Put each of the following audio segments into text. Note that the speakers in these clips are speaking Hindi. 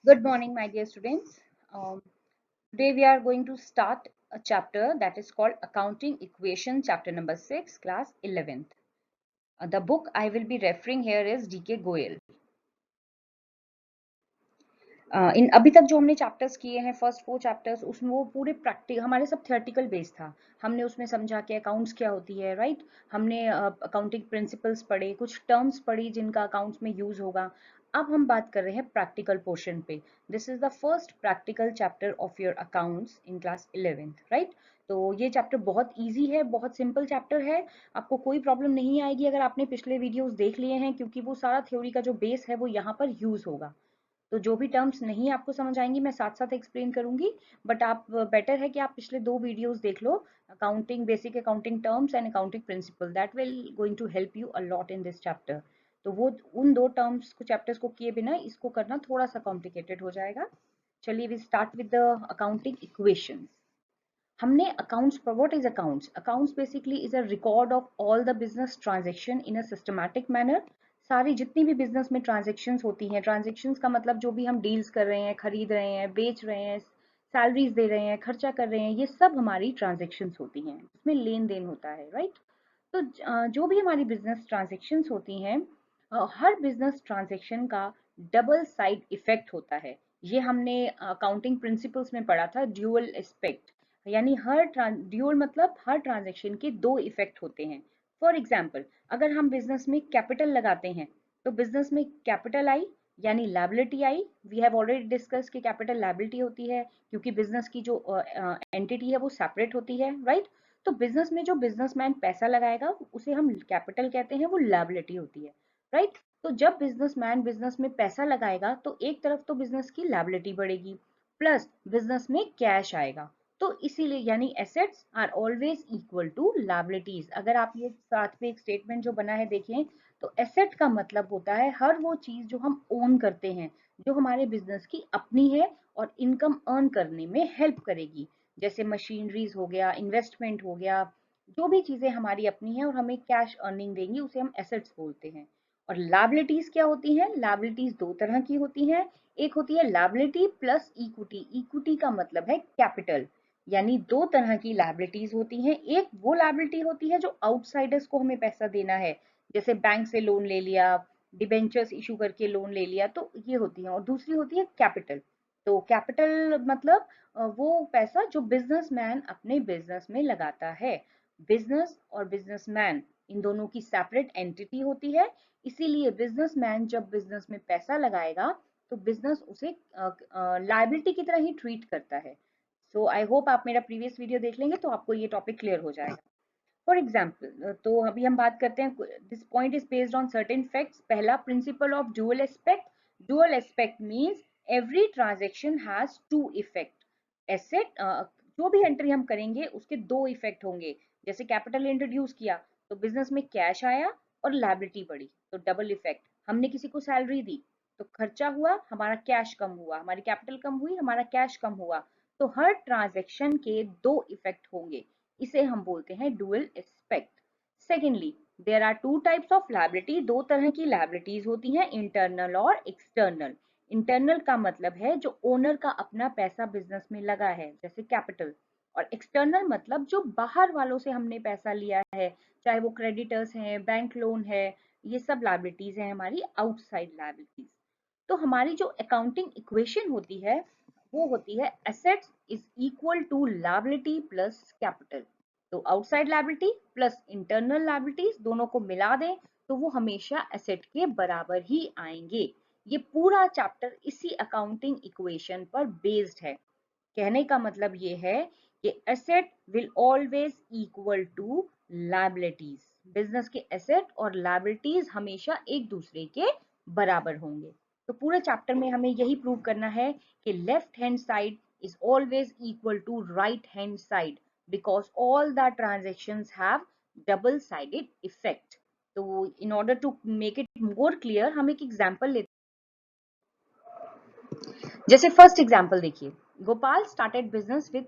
Good morning, my dear students. Today we are going to start a chapter that is called Accounting Equation, chapter number 6, class 11th. The book I will be referring here is D.K. Goyal. इन अभी तक जो हमने चैप्टर्स किए हैं फर्स्ट 4 चैप्टर्स उसमें वो पूरे प्रैक्टिकल हमारे सब थियोरेटिकल बेस था। हमने उसमें समझा कि अकाउंट्स क्या होती है, राइट। हमने अकाउंटिंग प्रिंसिपल्स पढ़े, कुछ टर्म्स पढ़ी जिनका अकाउंट्स में यूज होगा। अब हम बात कर रहे हैं प्रैक्टिकल पोर्शन पे। This is the first practical chapter of your accounts in class 11th, right. तो ये चैप्टर बहुत इजी है, बहुत सिंपल चैप्टर है। आपको कोई प्रॉब्लम नहीं आएगी अगर आपने पिछले वीडियोस देख लिए हैं, क्योंकि वो सारा थ्योरी का जो बेस है वो यहाँ पर यूज होगा। तो जो भी टर्म्स नहीं आपको समझ आएंगी मैं साथ साथ एक्सप्लेन करूंगी, बट आप बेटर है कि आप पिछले 2 वीडियोस देख लो, accounting basic accounting terms and accounting principle, that will going to help you a lot in this chapter. तो वो उन 2 टर्म्स को चैप्टर्स को किए बिना इसको करना थोड़ा सा कॉम्प्लिकेटेड हो जाएगा। चलिए we start with the accounting equations. हमने अकाउंट्स पर what is accounts accounts basically is a record of all the business transaction in a systematic manner. सारी जितनी भी बिजनेस में ट्रांजेक्शन्स होती हैं, ट्रांजेक्शन्स का मतलब जो भी हम डील्स कर रहे हैं, खरीद रहे हैं, बेच रहे हैं, सैलरीज दे रहे हैं, खर्चा कर रहे हैं, ये सब हमारी ट्रांजेक्शन्स होती हैं, इसमें लेन देन होता है, राइट। तो जो भी हमारी बिजनेस ट्रांजेक्शन्स होती हैं, हर बिजनेस ट्रांजेक्शन का डबल साइड इफेक्ट होता है। ये हमने अकाउंटिंग प्रिंसिपल्स में पढ़ा था, ड्यूअल एस्पेक्ट। यानी ड्यूअल मतलब हर ट्रांजेक्शन के 2 इफेक्ट होते हैं। फॉर एग्जाम्पल, अगर हम बिजनेस में कैपिटल लगाते हैं तो बिजनेस में कैपिटल आई यानी liability I. We have already discuss कि कैपिटल लायबिलिटी होती है क्योंकि बिजनेस की जो एंटिटी है वो सेपरेट होती है, राइट। तो बिजनेस में जो बिजनेसमैन पैसा लगाएगा उसे हम कैपिटल कहते हैं, वो लायबिलिटी होती है, राइट। तो जब बिजनेसमैन बिजनेस में पैसा लगाएगा तो एक तरफ तो बिजनेस की लायबिलिटी बढ़ेगी, प्लस बिजनेस में कैश आएगा। तो इसीलिए यानी assets are always equal to liabilities. अगर आप ये साथ में एक स्टेटमेंट जो बना है देखें, तो एसेट का मतलब होता है हर वो चीज जो हम ओन करते हैं, जो हमारे बिजनेस की अपनी है और इनकम अर्न करने में हेल्प करेगी। जैसे मशीनरीज हो गया, इन्वेस्टमेंट हो गया, जो भी चीजें हमारी अपनी हैं और हमें कैश अर्निंग देंगी उसे हम एसेट्स बोलते हैं। और लायबिलिटीज क्या होती हैं? लायबिलिटीज 2 तरह की होती हैं। एक होती है लायबिलिटी प्लस इक्विटी। इक्विटी का मतलब है कैपिटल। यानी 2 तरह की लायबिलिटीज होती हैं। एक वो लायबिलिटी होती है जो आउटसाइडर्स को हमें पैसा देना है, जैसे बैंक से लोन ले लिया, डिबेंचर्स इशू करके लोन ले लिया, तो ये होती है। और दूसरी होती है कैपिटल। तो कैपिटल मतलब वो पैसा जो बिजनेसमैन अपने बिजनेस में लगाता है। बिजनेस और बिजनेसमैन इन दोनों की सेपरेट एंटिटी होती है, इसीलिए बिजनेसमैन जब बिजनेस में पैसा लगाएगा तो बिजनेस उसे लायबिलिटी की तरह ही ट्रीट करता है। सो आई होप आप मेरा प्रीवियस वीडियो देख लेंगे तो आपको ये टॉपिक क्लियर हो जाएगा। फॉर एग्जाम्पल, तो अभी हम बात करते हैं, this point is based on certain facts. पहला, principle of dual aspect. Dual aspect means every transaction has 2 effect. Asset जो भी एंट्री हम करेंगे उसके 2 इफेक्ट होंगे। जैसे कैपिटल इंट्रोड्यूस किया तो बिजनेस में कैश आया और लायबिलिटी बढ़ी, तो डबल इफेक्ट। हमने किसी को सैलरी दी तो खर्चा हुआ, हमारा कैश कम हुआ, हमारी कैपिटल कम हुई, हमारा कैश कम हुआ। तो हर ट्रांजैक्शन के 2 इफेक्ट होंगे, इसे हम बोलते हैं dual aspect. Secondly, there are 2 types of liability. 2 तरह की लायबिलिटीज होती हैं, इंटरनल और एक्सटर्नल। इंटरनल का मतलब है जो ओनर का अपना पैसा बिजनेस में लगा है, जैसे कैपिटल। और एक्सटर्नल मतलब जो बाहर वालों से हमने पैसा लिया है, चाहे वो क्रेडिटर्स हैं, बैंक लोन है, ये सब लायबिलिटीज हैं हमारी आउटसाइड लायबिलिटीज। तो हमारी जो अकाउंटिंग इक्वेशन होती है वो होती है assets is equal to liability plus capital. तो outside liability plus internal liabilities दोनों को मिला दें तो वो हमेशा एसेट के बराबर ही आएंगे। ये पूरा चैप्टर इसी अकाउंटिंग इक्वेशन पर बेस्ड है। कहने का मतलब ये है कि asset will always equal to liabilities. Business के एसेट और लायबिलिटीज हमेशा एक दूसरे के बराबर होंगे। तो पूरे चैप्टर में हमें यही प्रूव करना है कि left hand side is always equal to right hand side because all the transactions have double sided effect. तो in order to make it more clear हम एक एग्जांपल लेते हैं। जैसे फर्स्ट एग्जांपल देखिए, Gopal started business with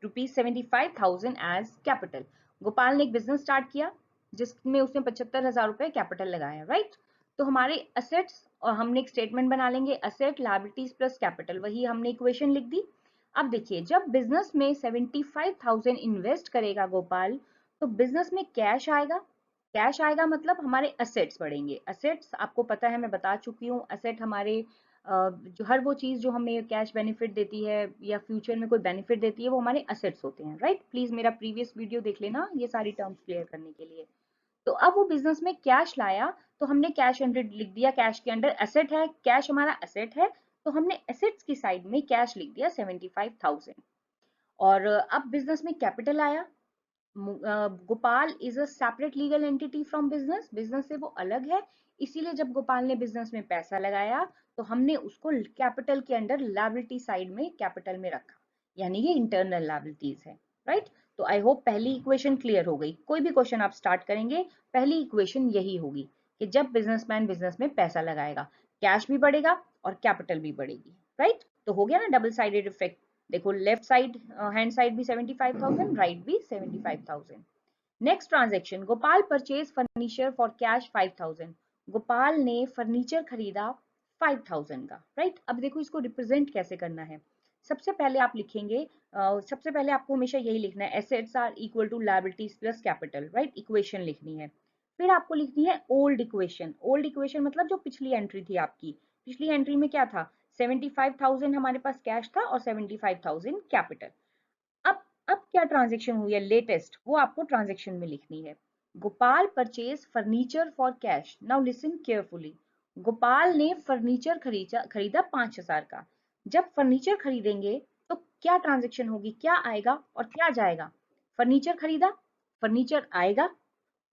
₹75,000 as capital. Gopal ने एक बिजनेस स्टार्ट किया जिसमें उसने 75,000 रुपए कैपिटल लगाया, राइट। तो हमारे असेट्स, और हमने एक स्टेटमेंट बना लेंगे, असेट लायबिलिटीज प्लस कैपिटल, वही हमने इक्वेशन लिख दी। अब देखिए, जब बिजनेस में 75,000 इन्वेस्ट करेगा गोपाल, तो बिजनेस में कैश आएगा। कैश आएगा मतलब हमारे असेट्स बढ़ेंगे। असेट्स आपको पता है, मैं बता चुकी हूँ, असेट हमारे जो हर वो चीज जो हमें कैश बेनिफिट देती है या फ्यूचर में कोई बेनिफिट देती है, वो हमारे असेट्स होते हैं, राइट। प्लीज मेरा प्रीवियस वीडियो देख लेना ये सारी टर्म्स क्लियर करने के लिए। तो अब वो बिजनेस में कैश लाया, तो हमने कैश अंडर लिख दिया, कैश के अंडर एसेट है, कैश हमारा एसेट है, तो हमने एसेट्स की साइड में कैश लिख दिया 75,000। और अब बिजनेस में कैपिटल आया। Gopal is a separate legal entity from business, business से वो अलग है, इसीलिए जब गोपाल ने बिजनेस में पैसा लगाया, तो हमने उसको कैपिटल के अंडर लायबिलिटी साइड में कैपिटल में रखा, यानी ये इंटरनल लायबिलिटीज है, राइट। तो आई होप पहली इक्वेशन क्लियर हो गई। कोई भी क्वेश्चन आप स्टार्ट करेंगे, पहली इक्वेशन यही होगी कि जब बिजनेसमैन बिजनेस में पैसा लगाएगा, कैश भी बढ़ेगा और कैपिटल भी बढ़ेगी, राइट। तो हो गया ना डबल साइडेड इफेक्ट। देखो, लेफ्ट साइड हैंड साइड भी 75,000, राइट भी 75,000। Next transaction, Gopal purchase furniture for cash 5,000। Gopal ने फर्नीचर खरीदा 5,000 का, राइट। अब देखो, इसको रिप्रेजेंट कैसे करना है। सबसे पहले आप लिखेंगे, सबसे पहले आपको हमेशा यही लिखना है, assets are equal to liabilities plus capital, right. Equation लिखनी है। फिर आपको लिखनी है ओल्ड इक्वेशन। ओल्ड इक्वेशन मतलब जो पिछली एंट्री थी आपकी, पिछली एंट्री में क्या था, 75,000 हमारे पास कैश था और 75,000 कैपिटल। अब क्या ट्रांजेक्शन हुई है लेटेस्ट, वो आपको ट्रांजेक्शन में लिखनी है। Gopal purchase furniture for cash. Now listen carefully. Gopal ने फर्नीचर खरीदा 5,000 का। जब फर्नीचर खरीदेंगे तो क्या ट्रांजेक्शन होगी, क्या आएगा और क्या जाएगा। फर्नीचर खरीदा, फर्नीचर आएगा,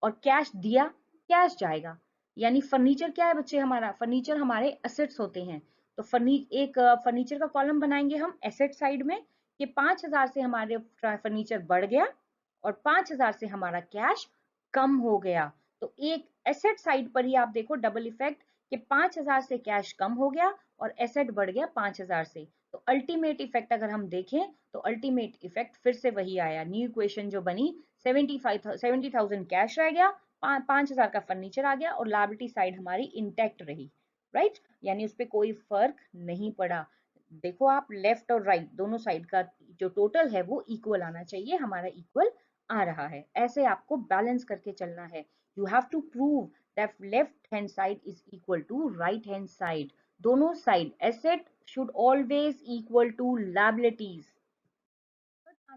और कैश दिया, कैश जाएगा। यानी फर्नीचर क्या है बच्चे, हमारा फर्नीचर हमारे एसेट्स होते हैं। तो फर्नीचर का कॉलम बनाएंगे हम एसेट साइड में, कि 5,000 से हमारे फर्नीचर बढ़ गया और 5,000 से हमारा कैश कम हो गया। तो एक एसेट साइड पर ही आप देखो डबल इफेक्ट, कि 5,000 से कैश कम हो गया और एसेट बढ़ गया 5,000 से। तो अल्टीमेट इफेक्ट अगर हम देखें, तो अल्टीमेट इफेक्ट फिर से वही आया, न्यू इक्वेशन जो बनी, 70,000 कैश रह गया, 5,000 का फर्नीचर आ गया और लायबिलिटी साइड हमारी इंटैक्ट रही, राइट। यानी उस पर कोई फर्क नहीं पड़ा। देखो आप, लेफ्ट और राइट दोनों साइड का जो टोटल है वो इक्वल आना चाहिए, हमारा इक्वल आ रहा है। ऐसे आपको बैलेंस करके चलना है। You have to prove that left hand side is equal to right hand side. दोनों side asset should always equal to liabilities.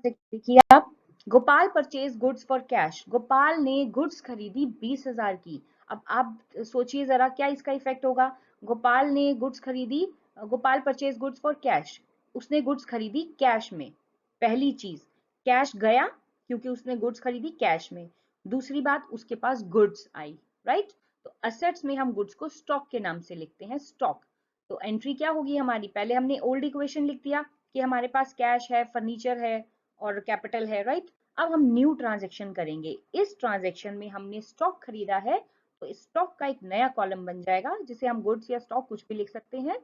देखिए आप, Gopal purchase goods for cash. Gopal ने गुड्स खरीदी 20,000 की। अब आप सोचिए जरा, क्या इसका इफेक्ट होगा। गोपाल ने गुड्स खरीदी, Gopal purchase goods for cash, उसने गुड्स खरीदी कैश में। पहली चीज, कैश गया क्योंकि उसने गुड्स खरीदी कैश में। दूसरी बात, उसके पास गुड्स आई, राइट। तो असेट्स में हम गुड्स को स्टॉक के नाम से लिखते हैं, स्टॉक। तो एंट्री क्या होगी हमारी, पहले हमने ओल्ड इक्वेशन लिख दिया कि हमारे पास कैश है, फर्नीचर है और कैपिटल है, राइट। अब हम न्यू ट्रांजेक्शन करेंगे। इस ट्रांजेक्शन में हमने स्टॉक खरीदा है, तो स्टॉक का एक नया कॉलम बन जाएगा, जिसे हम गुड्स या स्टॉक कुछ भी लिख सकते हैं।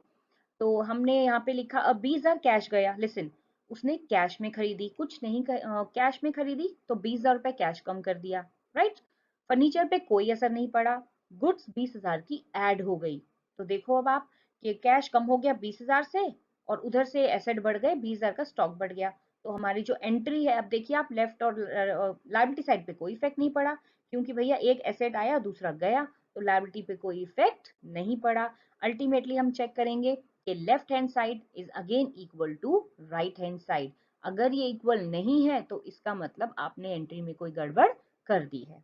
तो हमने यहाँ पे लिखा, अब 20,000 कैश गया। लिसन, उसने कैश में खरीदी, कुछ नहीं कैश में खरीदी, तो 20,000 रुपए कैश कम कर दिया, राइट। फर्नीचर पे कोई असर नहीं पड़ा, गुड्स 20,000 की ऐड हो गई। तो देखो अब आप, कि कैश कम हो गया 20,000 से और उधर से एसेट बढ़ गए, 20,000 का स्टॉक बढ़ गया। तो हमारी जो एंट्री है, अब देखिए आप, लेफ्ट और लायबिलिटी साइड पे कोई इफेक्ट नहीं पड़ा, क्योंकि भैया एक एसेट आया दूसरा गया, तो लायबिलिटी पे कोई इफेक्ट नहीं पड़ा। अल्टीमेटली हम चेक करेंगे कि left hand side is again equal to right hand side. अगर ये इक्वल नहीं है, तो इसका मतलब आपने एंट्री में कोई गड़बड़ कर दी है।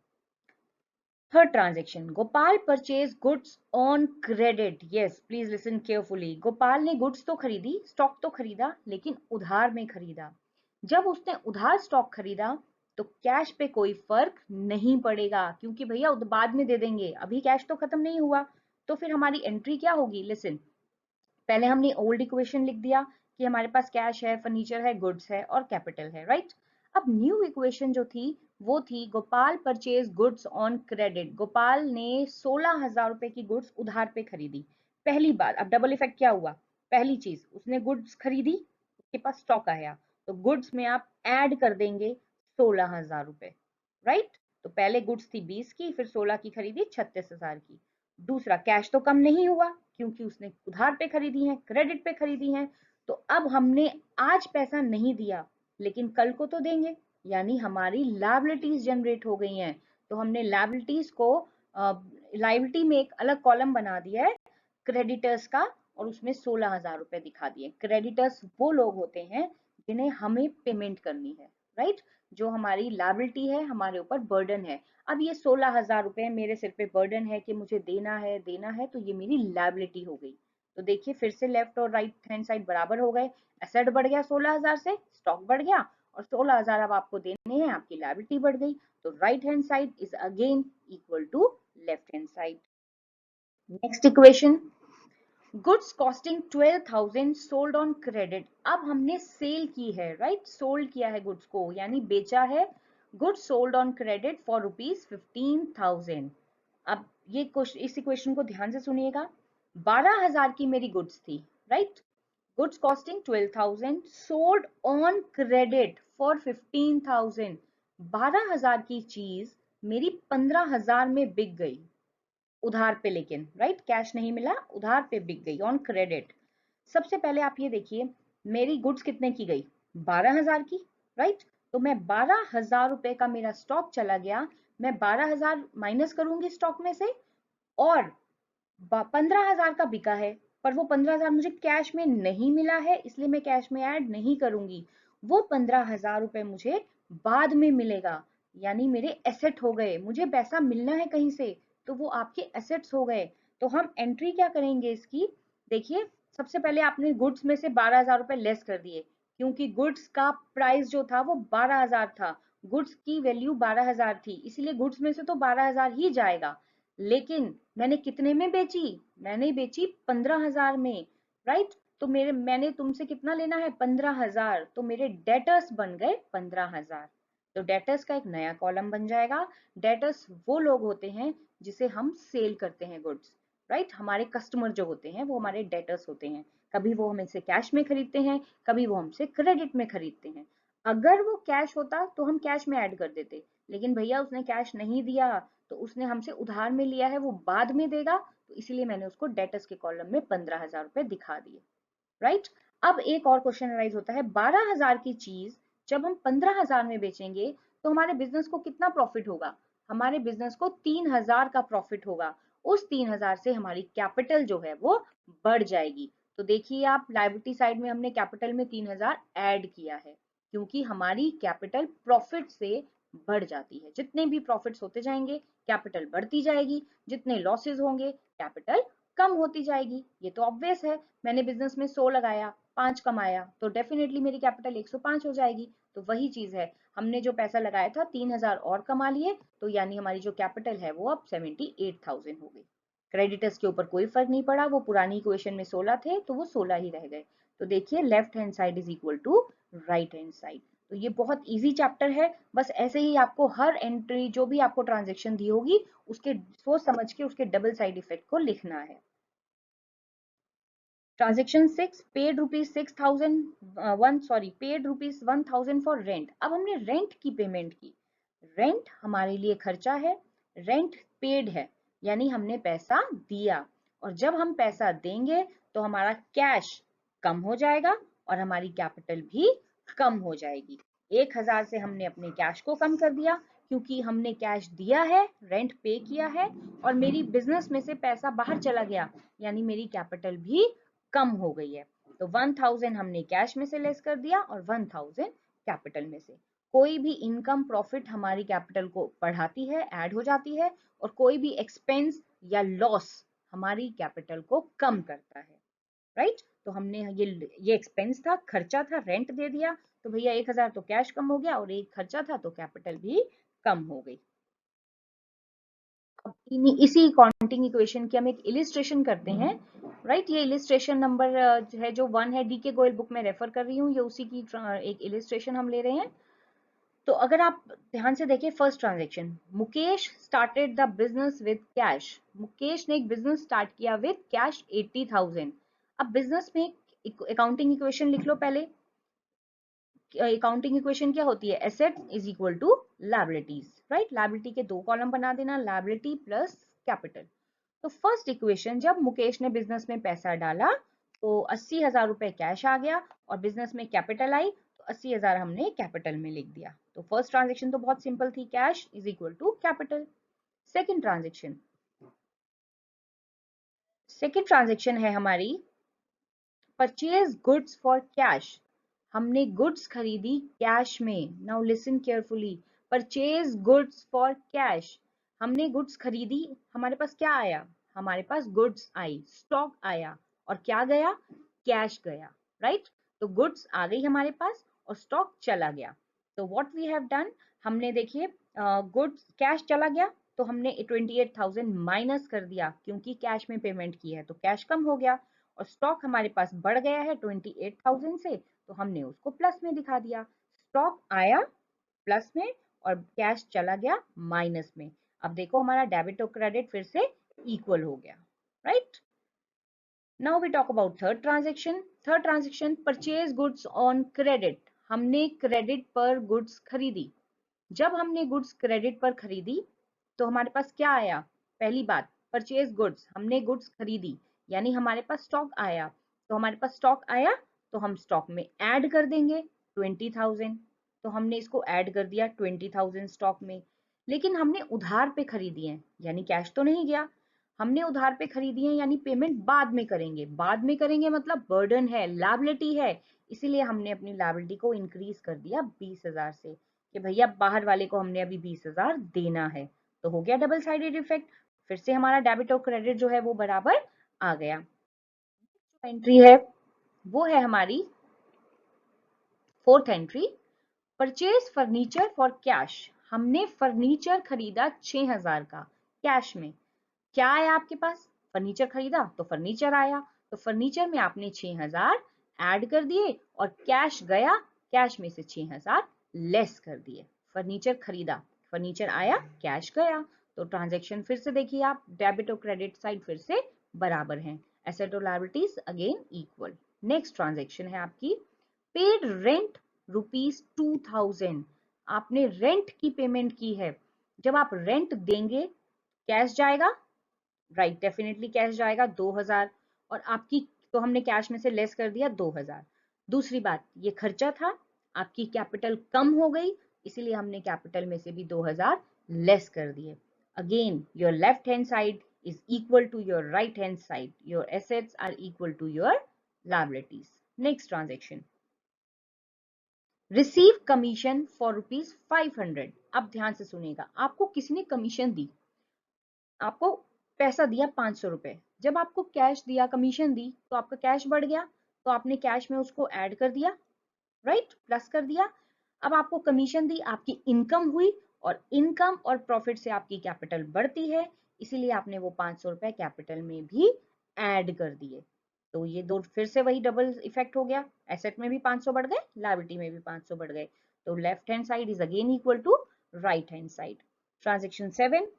Third transaction, Gopal purchase goods on credit. Yes, please listen carefully. Gopal ने गुड्स तो खरीदी, स्टॉक तो खरीदा, लेकिन उधार में खरीदा। जब उसने उधार स्टॉक खरीदा, तो कैश पे कोई फर्क नहीं पड़ेगा, क्योंकि भैया बाद में दे देंगे, अभी कैश तो खत्म नहीं हुआ। तो फिर हमारी एंट्री क्या होगी, लिसन, पहले हमने ओल्ड इक्वेशन लिख दिया कि हमारे पास कैश है, फर्नीचर है, गुड्स है और कैपिटल है, राइट। अब न्यू इक्वेशन जो थी, वो थी Gopal purchase goods on credit. Gopal ने 16,000 रुपए की गुड्स उधार पे खरीदी। पहली बार, अब डबल इफेक्ट क्या हुआ, पहली चीज, उसने गुड्स खरीदी, उसके पास स्टॉक आया, तो गुड्स में आप ऐड कर देंगे 16,000 रुपए, राइट। तो पहले गुड्स थी 20 की, फिर 16 की खरीदी 36,000 की। दूसरा, कैश तो कम नहीं हुआ क्योंकि उसने उधार पे खरीदी है, क्रेडिट पे खरीदी है। तो अब हमने आज पैसा नहीं दिया लेकिन कल को तो देंगे, यानी हमारी लायबिलिटीज जनरेट हो गई हैं। तो हमने लायबिलिटीज को लायबिलिटी में एक अलग कॉलम बना दिया है क्रेडिटर्स का, और उसमें 16,000 रुपए दिखा दिए। क्रेडिटर्स वो लोग होते हैं जिन्हें हमें पेमेंट करनी है, राइट, जो हमारी लायबिलिटी है, हमारे ऊपर बर्डन है। अब ये 16,000 रुपए मेरे सिर पे बर्डन है कि मुझे देना है, तो ये मेरी लायबिलिटी हो गई। तो देखिए फिर से लेफ्ट और राइट हैंड साइड बराबर हो गए। एसेट बढ़ गया 16,000 से, स्टॉक बढ़ गया, और 16,000 अब आपको देने हैं, आपकी लायबिलिटी बढ़ गई। तो right hand side is again equal to left hand side. Next equation, goods costing 12,000 sold on credit. अब हमने सेल की है, राइट, सोल्ड किया है गुड्स को, यानी बेचा है। Goods sold on credit for ₹15,000। अब ये इस इक्वेशन को ध्यान से सुनिएगा। 12,000 की मेरी गुड्स थी, right, goods costing 12,000 sold on credit for 15,000। 12,000 की चीज मेरी 15,000 में बिक गई उधार पे, लेकिन राइट कैश नहीं मिला, उधार पे बिक गई ऑन क्रेडिट। सबसे पहले आप ये देखिए, मेरी गुड्स कितने की गई, 12,000 की, राइट। तो मैं 12,000 रुपए का मेरा स्टॉक चला गया, मैं 12,000 माइनस करूंगी स्टॉक में से, और 15,000 का बिका है, पर वो 15,000 मुझे कैश में नहीं मिला है, इसलिए मैं कैश में ऐड नहीं करूंगी। वो 15,000 रुपए मुझे बाद में मिलेगा, यानी मेरे एसेट हो गए, मुझे पैसा मिलना है कहीं से, तो वो आपके एसेट्स हो गए। तो हम एंट्री क्या करेंगे इसकी, देखिए सबसे पहले आपने गुड्स में से 12,000 रुपए लेस कर दिए, क्योंकि गुड्स का प्राइस जो था वो 12,000 था, गुड्स की वैल्यू 12,000 थी, इसीलिए गुड्स में से तो 12,000 ही जाएगा। लेकिन मैंने कितने में बेची, मैंने बेची 15,000 में, राइट। तो मैंने तुमसे कितना लेना है, 15,000, तो मेरे डेटर्स बन गए 15,000। तो डेटर्स का एक नया कॉलम बन जाएगा। डेटर्स वो लोग होते हैं जिसे हम सेल करते हैं गुड्स, राइट। हमारे कस्टमर जो होते हैं वो हमारे डेटर्स होते हैं। कभी वो हमसे कैश में खरीदते हैं, कभी वो हमसे क्रेडिट में खरीदते हैं। अगर वो कैश होता तो हम कैश में ऐड कर देते, लेकिन भैया उसने कैश नहीं दिया, तो उसने हमसे उधार में लिया है, वो बाद में देगा, तो इसीलिए मैंने उसको डेटर्स के कॉलम में 15,000 रुपए दिखा दिए, राइट। अब एक और क्वेश्चन अराइज होता है, 12,000 की चीज जब हम 15,000 में बेचेंगे तो हमारे बिजनेस को कितना प्रॉफिट होगा, हमारे बिजनेस को 3,000 का प्रॉफिट होगा। उस 3,000 से हमारी कैपिटल जो है वो बढ़ जाएगी। तो देखिए आप, लायबिलिटी साइड में हमने कैपिटल में 3,000 ऐड किया है, क्योंकि हमारी कैपिटल प्रॉफिट से बढ़ जाती है। जितने भी प्रॉफिट्स होते जाएंगे कैपिटल बढ़ती जाएगी, जितने लॉसेस होंगे कैपिटल कम होती जाएगी। ये तो ऑब्वियस है। मैंने बिजनेस में 100 लगाया, 5 कमाया, तो डेफिनेटली मेरी कैपिटल 105 हो जाएगी। तो वही चीज है, हमने जो पैसा लगाया था 3,000 और कमा लिए, तो यानी हमारी जो कैपिटल है वो अब 78,000 हो गई। क्रेडिटर्स के ऊपर कोई फर्क नहीं पड़ा, वो पुरानी इक्वेशन में 16 थे तो वो 16 ही रह गए। तो देखिए left hand side is equal to right hand side. तो ये बहुत इजी चैप्टर है। बस ऐसे ही आपको हर एंट्री जो भी आपको ट्रांजेक्शन दी होगी उसके सोच समझ के उसके डबल साइड इफेक्ट को लिखना है। Transaction 6, paid rupees 6,000 paid rupees 1,000 for rent. अब हमने रेंट की पेमेंट की, रेंट हमारे लिए खर्चा है, रेंट पेड है, यानी हमने पैसा दिया। और जब हम पैसा देंगे तो हमारा कैश कम हो जाएगा और हमारी कैपिटल भी कम हो जाएगी। 1,000 से हमने अपने कैश को कम कर दिया क्योंकि हमने कैश दिया है, रेंट पे किया है, और मेरी बिजनेस में से पैसा बाहर चला गया, यानी मेरी कैपिटल भी कम हो गई है। तो 1,000 हमने कैश में से लेस कर दिया और 1,000 कैपिटल में से। कोई भी इनकम प्रॉफिट हमारी कैपिटल को बढ़ाती है, ऐड हो जाती है, और कोई भी एक्सपेंस या लॉस हमारी कैपिटल को कम करता है, राइट। तो हमने ये एक्सपेंस था, खर्चा था, रेंट दे दिया, तो भैया 1,000 तो कैश कम हो गया और एक खर्चा था तो कैपिटल भी कम हो गई। अब इसी काउंटिंग इक्वेशन की हम एक इलिस्ट्रेशन करते हैं, राइट। ये इलिस्ट्रेशन नंबर है जो 1 है, डी के गोयल बुक में रेफर कर रही हूँ, ये उसी की एक इलिस्ट्रेशन हम ले रहे हैं। तो अगर आप ध्यान से देखें, first transaction, Mukesh started the business with cash. Mukesh ने एक बिजनेस स्टार्ट किया विद कैश 80,000। अब बिजनेस में अकाउंटिंग इक्वेशन लिख लो पहले। अकाउंटिंग इक्वेशन क्या होती है, assets is equal to liabilities, right. Liability के दो कॉलम बना देना, लायबिलिटी प्लस कैपिटल। तो फर्स्ट इक्वेशन, जब मुकेश ने बिजनेस में पैसा डाला तो 80,000 रुपए कैश आ गया और बिजनेस में कैपिटल आई तो 80,000 हमने कैपिटल में लिख दिया। तो फर्स्ट ट्रांजेक्शन तो बहुत सिंपल थी, cash is equal to capital. Second transaction है हमारी परचेज गुड्स फॉर कैश। हमने गुड्स खरीदी कैश में। Now listen carefully, purchase goods for cash. हमने गुड्स खरीदी, हमारे पास क्या आया? हमारे पास गुड्स आई, स्टॉक आया और क्या गया? कैश गया, राइट? तो गुड्स आ गई हमारे पास और स्टॉक चला गया। तो व्हाट वी हैव डन, हमने देखिए गुड्स कैश चला गया तो हमने 28,000 माइनस कर दिया क्योंकि कैश में पेमेंट की है तो कैश कम हो गया, और स्टॉक हमारे पास बढ़ गया है 28,000 से तो हमने उसको प्लस में दिखा दिया। स्टॉक आया प्लस में और कैश चला गया माइनस में। अब देखो हमारा डेबिट और क्रेडिट फिर से इक्वल हो गया, right? Now we talk about third transaction purchase goods on credit. हमने क्रेडिट पर गुड्स खरीदी। जब हमने गुड्स क्रेडिट पर खरीदी तो हमारे पास क्या आया? पहली बात, परचेज गुड्स, हमने गुड्स खरीदी यानी हमारे पास स्टॉक आया। तो हमारे पास स्टॉक आया तो हम स्टॉक में ऐड कर देंगे 20,000। तो हमने इसको ऐड कर दिया 20,000 स्टॉक में। लेकिन हमने उधार पे खरीदी है यानी कैश तो नहीं गया। हमने उधार पे खरीदी है यानी पेमेंट बाद में करेंगे। बाद में करेंगे मतलब बर्डन है, लायबिलिटी है, इसीलिए हमने अपनी लायबिलिटी को इंक्रीज कर दिया 20,000 से कि भैया बाहर वाले को हमने अभी 20,000 देना है। तो हो गया डबल साइडेड इफेक्ट, फिर से हमारा डेबिट और क्रेडिट जो है वो बराबर आ गया। जो एंट्री है वो है हमारी fourth entry, purchase furniture for cash. हमने फर्नीचर खरीदा 6,000 का कैश में। क्या आया आपके पास? फर्नीचर खरीदा तो फर्नीचर आया, तो फर्नीचर में आपने 6,000 ऐड कर दिए और कैश गया, कैश में से 6,000 लेस कर दिए। फर्नीचर खरीदा, फर्नीचर आया, कैश गया। तो ट्रांजैक्शन फिर से देखिए आप, डेबिट और क्रेडिट साइड फिर से बराबर हैं। एसेट और liabilities again equal. Next transaction है आपकी पेड रेंट ₹2,000। आपने रेंट की पेमेंट की है। जब आप रेंट देंगे कैश जाएगा, राइट, डेफिनेटली कैश जाएगा 2,000 और आपकी, तो हमने कैश में से लेस कर दिया 2,000। दूसरी बात, ये खर्चा था, आपकी कैपिटल कम हो गई इसीलिए हमने कैपिटल में से भी 2,000 लेस कर दिए। Again your left hand side is equal to your right hand side, your assets are equal to your liabilities. Next transaction, receive commission for ₹500। अब ध्यान से सुनिएगा, आपको किसी ने कमीशन दी, आपको पैसा दिया 500 रुपए। जब आपको कैश दिया, कमीशन दी तो आपका कैश बढ़ गया तो आपने कैश में उसको ऐड कर दिया, राइट, प्लस कर दिया। अब आपको कमीशन दी, आपकी इनकम हुई और इनकम और प्रॉफिट से आपकी कैपिटल बढ़ती है इसीलिए आपने वो 500 रुपए कैपिटल में भी ऐड कर दिए। तो ये दो फिर से वही डबल इफेक्ट हो गया, एसेट में भी 500 बढ़ गए, लायबिलिटी में भी 500 बढ़ गए। तो left hand side is again equal to right hand side. Transaction 7,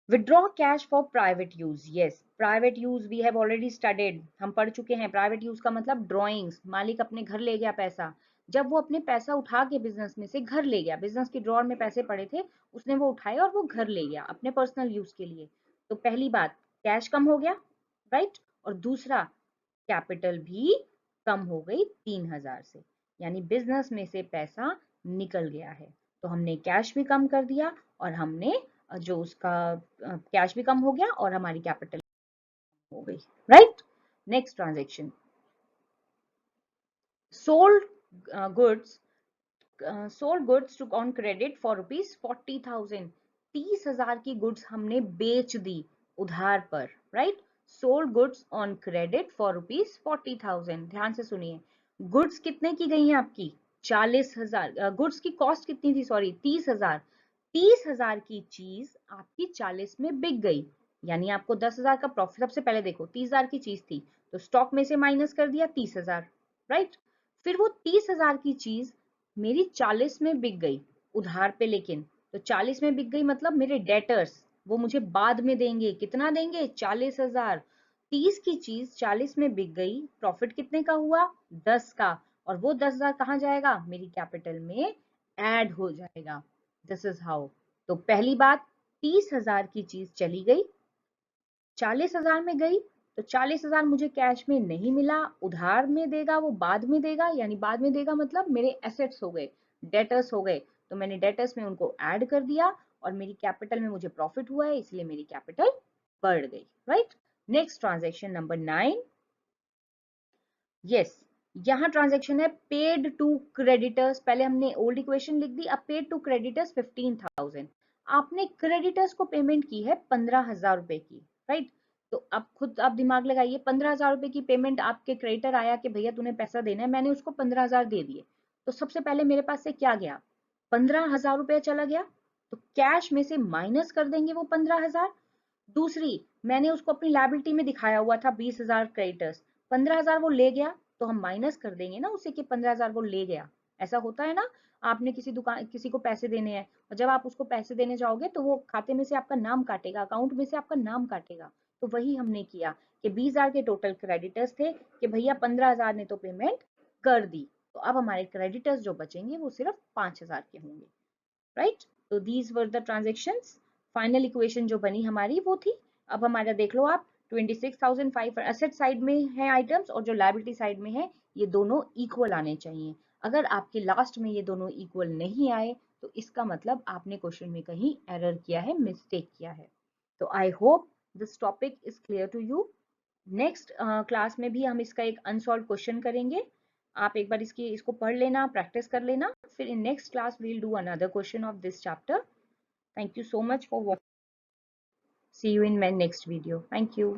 withdraw cash for private use। yes, private use we have already studied, हम पढ़ चुके हैं। private use का मतलब ड्रॉइंग्स, मालिक अपने घर ले गया पैसा। जब वो अपने पैसा उठा के बिजनेस में से घर ले गया, बिजनेस की ड्रॉर में पैसे पड़े थे, उसने वो उठाए और वो घर ले गया अपने पर्सनल यूज के लिए। तो पहली बात, कैश कम हो गया, राइट, और दूसरा कैपिटल भी कम हो गई 3,000 से, यानी बिजनेस में से पैसा निकल गया है। तो हमने कैश भी कम कर दिया और हमने जो उसका कैश भी कम हो गया और हमारी कैपिटल हो गई, right. Next transaction, sold goods sold goods to on credit for ₹40,000। 30,000 की गुड्स हमने बेच दी उधार पर, right. Sold goods on credit for ₹40,000। ध्यान से सुनिए, गुड्स कितने की गई हैं आपकी? 40,000। गुड्स की कॉस्ट कितनी थी? सॉरी, 30,000। 30,000 की चीज आपकी 40 में बिक गई, यानी आपको 10,000 का प्रॉफिट। सबसे पहले देखो, 30,000 की चीज थी तो स्टॉक में से माइनस कर दिया 30,000, राइट। फिर वो 30,000 की चीज मेरी 40 में बिक गई उधार पे, लेकिन तो 40 में बिक गई मतलब मेरे डेटर्स वो मुझे बाद में देंगे। कितना देंगे? 40,000। 30 की चीज 40 में बिक गई, प्रॉफिट कितने का हुआ? 10 का, और वो 10,000 कहाँ जाएगा? मेरी कैपिटल में ऐड हो जाएगा। This is how. तो पहली बात, 30,000 की चीज चली गई, 40,000 में गई, तो 40,000 मुझे कैश में नहीं मिला, उधार में देगा वो, बाद में देगा, यानी बाद में देगा मतलब मेरे एसेट्स हो गए, डेटर्स हो गए, तो मैंने डेटर्स में उनको ऐड कर दिया और मेरी कैपिटल में मुझे प्रॉफिट हुआ है, इसलिए मेरी कैपिटल बढ़ गई, right. Next transaction number 9, yes, यहाँ ट्रांजेक्शन है पेड टू क्रेडिटर्स। पहले हमने ओल्ड इक्वेशन लिख दी, अब पेड टू क्रेडिटर्स 15,000। आपने क्रेडिटर्स को पेमेंट की है 15,000 रुपए की, राइट। तो अब खुद आप दिमाग लगाइए, 15,000 रुपए की पेमेंट आपके क्रेडिटर आया कि भैया तूने पैसा देना है, मैंने उसको 15,000 दे दिए, तो सबसे पहले मेरे पास से क्या गया, 15,000 रुपया चला गया, तो कैश में से माइनस कर देंगे वो 15,000। दूसरी, मैंने उसको अपनी लायबिलिटी में दिखाया हुआ था 20,000 क्रेडिटर्स, 15,000 वो ले गया, तो हम माइनस कर देंगे ना उसे कि 15,000 वो ले गया। ऐसा होता है ना, आपने किसी को पैसे देने हैं, और जब आप उसको पैसे देने जाओगे तो वो खाते में से आपका नाम काटेगा, अकाउंट में से आपका नाम काटेगा। तो वही हमने किया कि 20,000 के टोटल क्रेडिटर्स थे कि भैया 15,000 ने तो पेमेंट कर दी, तो अब हमारे क्रेडिटर्स जो बचेंगे वो सिर्फ 5,000 के होंगे, राइट। तो these were the transactions. Final equation जो बनी हमारी वो थी। अब हमारा देख लो आप, 26,500 एसेट साइड में है आइटम्स, और जो लायबिलिटी साइड में है, ये दोनों इक्वल आने चाहिए। अगर आपके लास्ट में ये दोनों इक्वल नहीं आए, तो इसका मतलब आपने क्वेश्चन में कहीं एरर किया है, मिस्टेक किया है। तो I hope this topic is clear to you. Next class में भी हम इसका एक अनसॉल्व क्वेश्चन करेंगे। आप एक बार इसको पढ़ लेना, प्रैक्टिस कर लेना, फिर in next class we'll do another question of this chapter. Thank you so much for watching. See you in my next video. Thank you.